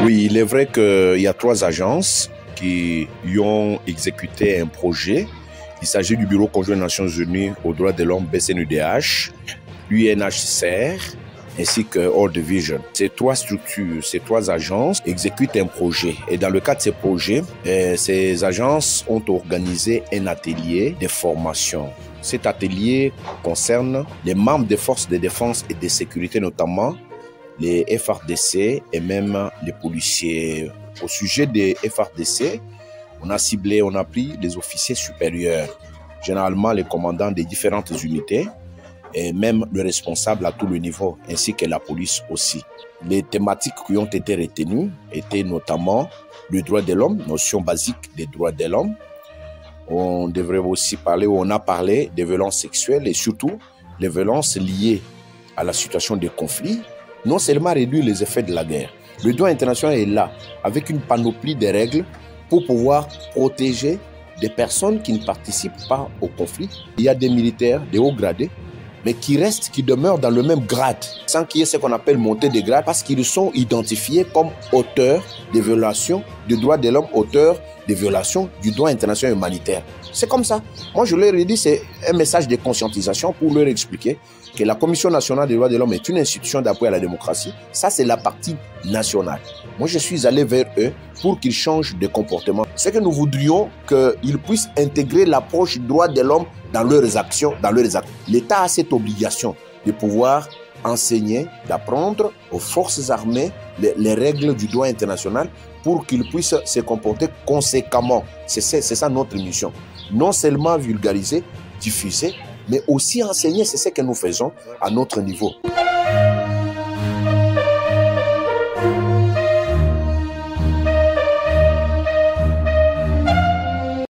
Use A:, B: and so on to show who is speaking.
A: Oui, il est vrai qu'il y a 3 agences qui y ont exécuté un projet. Il s'agit du Bureau conjoint des Nations Unies aux droits de l'homme, BCNUDH, l'UNHCR ainsi que World Vision. Ces 3 structures, ces 3 agences exécutent un projet. Et dans le cadre de ces projets, ces agences ont organisé un atelier de formation. Cet atelier concerne les membres des forces de défense et de sécurité, notamment les FARDC et même les policiers. Au sujet des FARDC, on a pris les officiers supérieurs, généralement les commandants des différentes unités et même le responsable à tout le niveau, ainsi que la police aussi. Les thématiques qui ont été retenues étaient notamment le droit de l'homme, notion basique des droits de l'homme. On devrait aussi parler, ou on a parlé des violences sexuelles et surtout les violences liées à la situation de conflit. Non seulement réduire les effets de la guerre. Le droit international est là, avec une panoplie de règles pour pouvoir protéger des personnes qui ne participent pas au conflit. Il y a des militaires, des hauts gradés, mais qui demeurent dans le même grade, sans qu'il y ait ce qu'on appelle montée de grade, parce qu'ils sont identifiés comme auteurs de violations des droits de l'homme, auteurs de violations du droit international humanitaire. C'est comme ça. Moi, je leur ai dit, c'est un message de conscientisation pour leur expliquer que la Commission nationale des droits de l'homme est une institution d'appui à la démocratie. Ça, c'est la partie nationale. Moi, je suis allé vers eux pour qu'ils changent de comportement. C'est que nous voudrions qu'ils puissent intégrer l'approche du droit de l'homme dans leurs actions, dans leurs actes. L'État a cette obligation de pouvoir enseigner, d'apprendre aux forces armées les règles du droit international pour qu'ils puissent se comporter conséquemment. C'est ça notre mission. Non seulement vulgariser, diffuser, mais aussi enseigner, c'est ce que nous faisons à notre niveau.